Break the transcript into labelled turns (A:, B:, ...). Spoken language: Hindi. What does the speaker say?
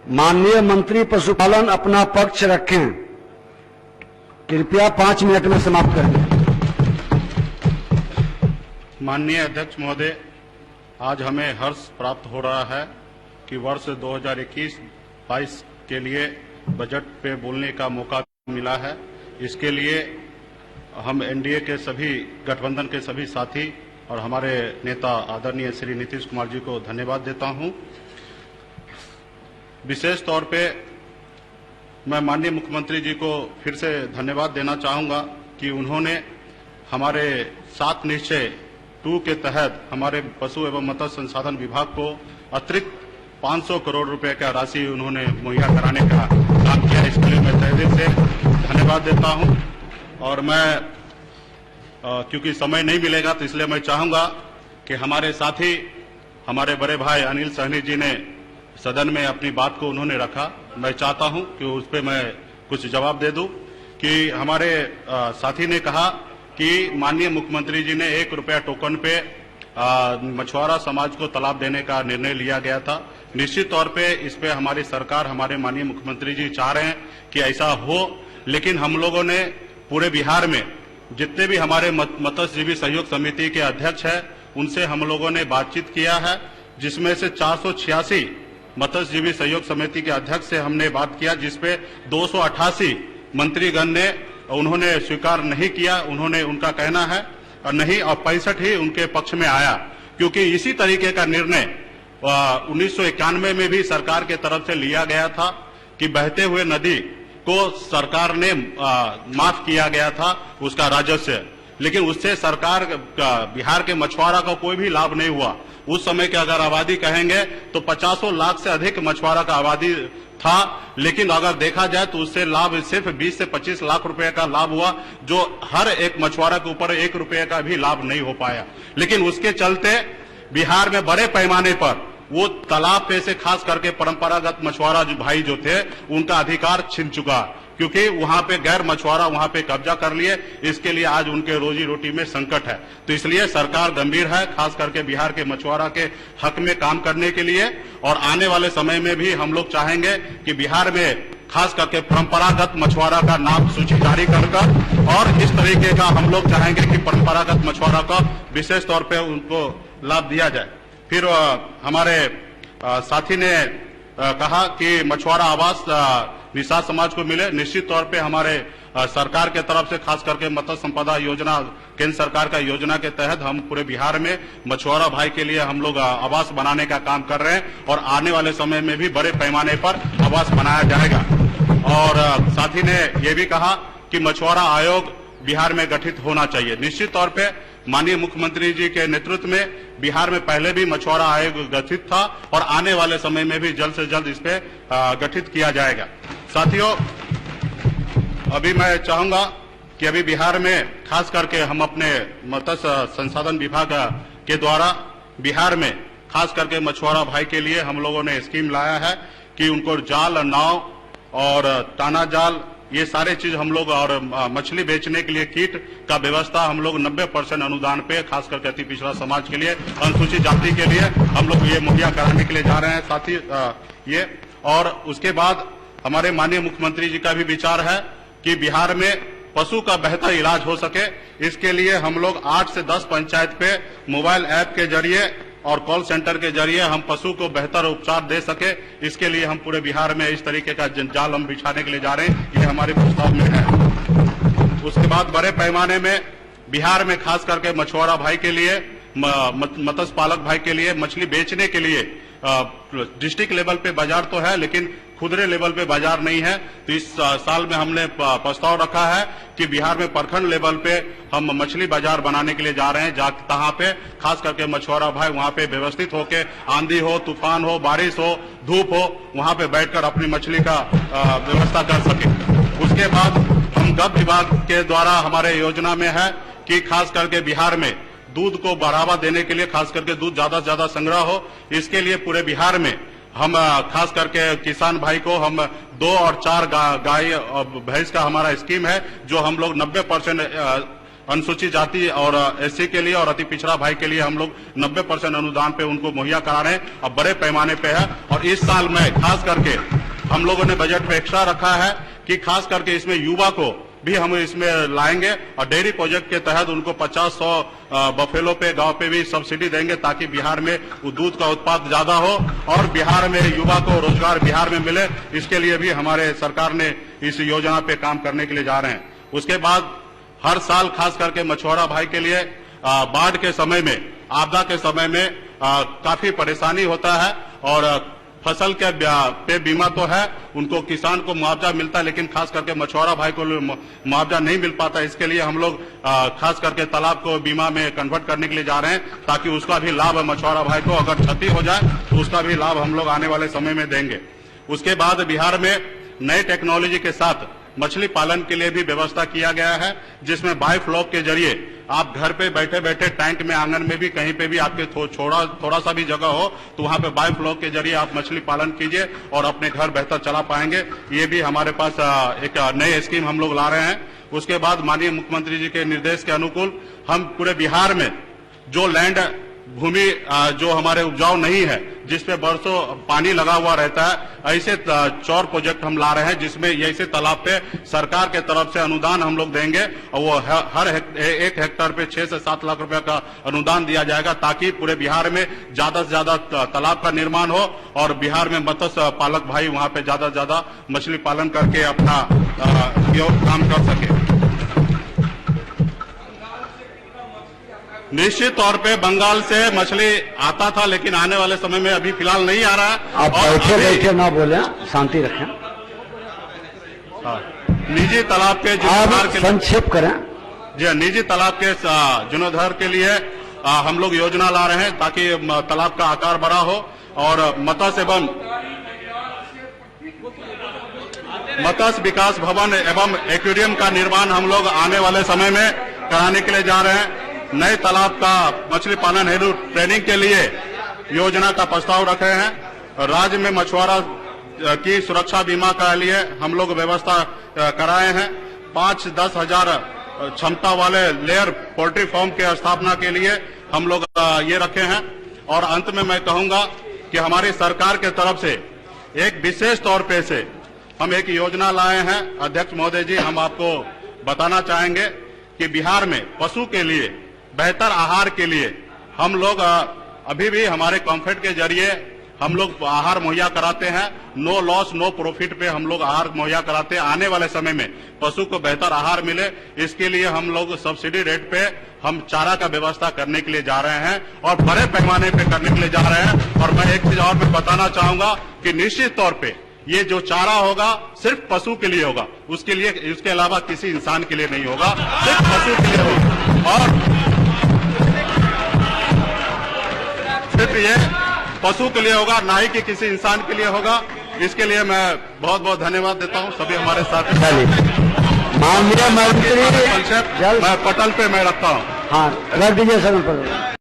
A: माननीय मंत्री पशुपालन अपना पक्ष रखें। कृपया 5 मिनट में समाप्त कर दें।
B: माननीय अध्यक्ष महोदय, आज हमें हर्ष प्राप्त हो रहा है कि वर्ष 2021-22 के लिए बजट पे बोलने का मौका मिला है। इसके लिए हम एनडीए के सभी गठबंधन के सभी साथी और हमारे नेता आदरणीय श्री नीतीश कुमार जी को धन्यवाद देता हूं। विशेष तौर पे मैं माननीय मुख्यमंत्री जी को फिर से धन्यवाद देना चाहूंगा कि उन्होंने हमारे 7 निश्चय 2 के तहत हमारे पशु एवं मत्स्य संसाधन विभाग को अतिरिक्त 500 करोड़ रुपए का राशि उन्होंने मुहैया कराने का काम किया। इसके लिए मैं तहे दिल से धन्यवाद देता हूं। और मैं क्योंकि समय नहीं मिलेगा तो इसलिए मैं चाहूंगा कि हमारे साथी हमारे बड़े भाई अनिल सहनी जी ने सदन में अपनी बात को उन्होंने रखा। मैं चाहता हूं कि उस पर मैं कुछ जवाब दे दूं कि हमारे साथी ने कहा कि माननीय मुख्यमंत्री जी ने 1 रुपया टोकन पे मछुआरा समाज को तालाब देने का निर्णय लिया गया था। निश्चित तौर पे इस पे हमारी सरकार, हमारे माननीय मुख्यमंत्री जी चाह रहे हैं कि ऐसा हो, लेकिन हम लोगों ने पूरे बिहार में जितने भी हमारे मत्स्यजीवी सहयोग समिति के अध्यक्ष हैं उनसे हम लोगों ने बातचीत किया है, जिसमें से 486 मत्स्यजीवी सहयोग समिति के अध्यक्ष से हमने बात किया, जिसपे 288 मंत्रीगण ने उन्होंने स्वीकार नहीं किया। उन्होंने उनका कहना है और नहीं, और 65 ही उनके पक्ष में आया, क्योंकि इसी तरीके का निर्णय 1991 में भी सरकार के तरफ से लिया गया था कि बहते हुए नदी को सरकार ने माफ किया गया था उसका राजस्व, लेकिन उससे सरकार बिहार के मछुआरा को कोई भी लाभ नहीं हुआ। उस समय की अगर आबादी कहेंगे तो 50 लाख से अधिक मछुआरा का आबादी था, लेकिन अगर देखा जाए तो उससे लाभ सिर्फ 20 से 25 लाख रुपए का लाभ हुआ, जो हर एक मछुआरा के ऊपर 1 रुपये का भी लाभ नहीं हो पाया। लेकिन उसके चलते बिहार में बड़े पैमाने पर वो तालाब पे से खास करके परंपरागत मछुआरा जो भाई जो थे उनका अधिकार छिन चुका, क्योंकि वहां पे गैर मछुआरा वहां पे कब्जा कर लिए। इसके लिए आज उनके रोजी रोटी में संकट है। तो इसलिए सरकार गंभीर है, खास करके बिहार के मछुआरा के हक में काम करने के लिए। और आने वाले समय में भी हम लोग चाहेंगे कि बिहार में खास करके परंपरागत मछुआरा का नाम सूची जारी कर और इस तरीके का हम लोग चाहेंगे कि परंपरागत मछुआरा का विशेष तौर पर उनको लाभ दिया जाए। फिर हमारे साथी ने कहा कि मछुआरा आवास निषाद समाज को मिले। निश्चित तौर पे हमारे सरकार के तरफ से खास करके मत्स्य संपदा योजना, केंद्र सरकार का योजना के तहत हम पूरे बिहार में मछुआरा भाई के लिए हम लोग आवास बनाने का काम कर रहे हैं और आने वाले समय में भी बड़े पैमाने पर आवास बनाया जाएगा। और साथी ने यह भी कहा कि मछुआरा आयोग बिहार में गठित होना चाहिए। निश्चित तौर पे माननीय मुख्यमंत्री जी के नेतृत्व में बिहार में पहले भी मछुआरा आयोग गठित था और आने वाले समय में भी जल्द से जल्द इस पे गठित किया जाएगा। साथियों, अभी मैं चाहूंगा कि अभी बिहार में खास करके हम अपने मत्स्य संसाधन विभाग के द्वारा बिहार में खास करके मछुआरा भाई के लिए हम लोगों ने स्कीम लाया है कि उनको जाल, नाव और टाना जाल, ये सारे चीज हम लोग, और मछली बेचने के लिए किट का व्यवस्था हम लोग 90% अनुदान पे खास करके अति पिछड़ा समाज के लिए, अनुसूचित जाति के लिए हम लोग ये मुहैया कराने के लिए जा रहे हैं साथी ये। और उसके बाद हमारे माननीय मुख्यमंत्री जी का भी विचार है कि बिहार में पशु का बेहतर इलाज हो सके। इसके लिए हम लोग 8 से 10 पंचायत पे मोबाइल ऐप के जरिए और कॉल सेंटर के जरिए हम पशु को बेहतर उपचार दे सके। इसके लिए हम पूरे बिहार में इस तरीके का जाल हम बिछाने के लिए जा रहे हैं। ये हमारे प्रस्ताव में है। उसके बाद बड़े पैमाने में बिहार में खास करके मछुआरा भाई के लिए, मत्स्य पालक भाई के लिए मछली बेचने के लिए डिस्ट्रिक्ट लेवल पे बाजार तो है, लेकिन खुदरे लेवल पे बाजार नहीं है। तो इस साल में हमने प्रस्ताव रखा है कि बिहार में प्रखंड लेवल पे हम मछली बाजार बनाने के लिए जा रहे हैं, जहां पे खास करके मछुआरा भाई वहां पे व्यवस्थित होके, आंधी हो, तूफान हो, बारिश हो, धूप हो, वहां पे बैठकर अपनी मछली का व्यवस्था कर सके। उसके बाद हम गृह विभाग के द्वारा हमारे योजना में है कि खास करके बिहार में दूध को बढ़ावा देने के लिए, खास करके दूध ज्यादा से ज्यादा संग्रह हो, इसके लिए पूरे बिहार में हम खास करके किसान भाई को हम 2 और 4 गाय और भैंस का हमारा स्कीम है, जो हम लोग 90% अनुसूचित जाति और एससी के लिए और अति पिछड़ा भाई के लिए हम लोग 90% अनुदान पे उनको मुहैया करा रहे हैं और बड़े पैमाने पे है। और इस साल में खास करके हम लोगों ने बजट में एक्स्ट्रा रखा है कि खास करके इसमें युवा को भी हम इसमें लाएंगे और डेयरी प्रोजेक्ट के तहत उनको 50-100 बफेलो पे गांव पे भी सब्सिडी देंगे ताकि बिहार में दूध का उत्पाद ज्यादा हो और बिहार में युवा को रोजगार बिहार में मिले। इसके लिए भी हमारे सरकार ने इस योजना पे काम करने के लिए जा रहे हैं। उसके बाद हर साल खास करके मछुआरा भाई के लिए बाढ़ के समय में, आपदा के समय में काफी परेशानी होता है और फसल के पे बीमा तो है, उनको किसान को मुआवजा मिलता है, लेकिन खास करके मछुआरा भाई को मुआवजा नहीं मिल पाता। इसके लिए हम लोग खास करके तालाब को बीमा में कन्वर्ट करने के लिए जा रहे हैं ताकि उसका भी लाभ मछुआरा भाई को अगर क्षति हो जाए तो उसका भी लाभ हम लोग आने वाले समय में देंगे। उसके बाद बिहार में नए टेक्नोलॉजी के साथ मछली पालन के लिए भी व्यवस्था किया गया है, जिसमें बायोफ्लॉक के जरिए आप घर पे बैठे बैठे टैंक में, आंगन में भी, कहीं पे भी आपके थोड़ा सा भी जगह हो तो वहां पे बायोफ्लॉक के जरिए आप मछली पालन कीजिए और अपने घर बेहतर चला पाएंगे। ये भी हमारे पास एक नई स्कीम हम लोग ला रहे हैं। उसके बाद माननीय मुख्यमंत्री जी के निर्देश के अनुकूल हम पूरे बिहार में जो लैंड भूमि जो हमारे उपजाऊ नहीं है, जिसपे बरसों पानी लगा हुआ रहता है, ऐसे चौर प्रोजेक्ट हम ला रहे हैं जिसमें ऐसे तालाब पे सरकार के तरफ से अनुदान हम लोग देंगे और वो हर एक हेक्टेयर पे 6 से 7 लाख रुपए का अनुदान दिया जाएगा ताकि पूरे बिहार में ज्यादा से ज्यादा तालाब का निर्माण हो और बिहार में मत्स्य पालक भाई वहां पे ज्यादा से ज्यादा मछली पालन करके अपना काम कर सके। निश्चित तौर पे बंगाल से मछली आता था, लेकिन आने वाले समय में अभी फिलहाल नहीं आ रहा है।
A: आप बैठे बैठे ना बोले, शांति रखें।
B: निजी तालाब के जीर्णोद्धार के
A: संक्षेप करें।
B: जी, निजी तालाब के जीर्णोद्धार के लिए हम लोग योजना ला रहे हैं ताकि तालाब का आकार बड़ा हो और मत्स्य विकास भवन एवं एक्वेरियम का निर्माण हम लोग आने वाले समय में कराने के लिए जा रहे हैं। नए तालाब का मछली पालन हेतु ट्रेनिंग के लिए योजना का प्रस्ताव रखे हैं। राज्य में मछुआरा की सुरक्षा बीमा के लिए हम लोग व्यवस्था कराए हैं। 5-10 हजार क्षमता वाले लेयर पोल्ट्री फार्म के स्थापना के लिए हम लोग ये रखे हैं। और अंत में मैं कहूंगा कि हमारी सरकार के तरफ से एक विशेष तौर पे से हम एक योजना लाए हैं। अध्यक्ष महोदय जी, हम आपको बताना चाहेंगे कि बिहार में पशु के लिए बेहतर आहार के लिए हम लोग अभी भी हमारे कॉम्फेड के जरिए हम लोग आहार मुहैया कराते हैं। नो लॉस नो प्रॉफिट पे हम लोग आहार मुहैया कराते हैं। आने वाले समय में पशु को बेहतर आहार मिले, इसके लिए हम लोग सब्सिडी रेट पे हम चारा का व्यवस्था करने के लिए जा रहे हैं और बड़े पैमाने पे करने के लिए जा रहे हैं। और मैं एक चीज और भी बताना चाहूंगा कि निश्चित तौर पे ये जो चारा होगा सिर्फ पशु के लिए होगा, उसके अलावा किसी इंसान के लिए नहीं होगा, सिर्फ पशु के लिए होगा और सिर्फ ये पशु के लिए होगा, ना ही कि किसी इंसान के लिए होगा। इसके लिए मैं बहुत बहुत धन्यवाद देता हूं सभी हमारे साथ।
A: माननीय मंत्री
B: मैं पटल पे मैं रखता हूं।
A: हाँ, रख दीजिए सदन पर।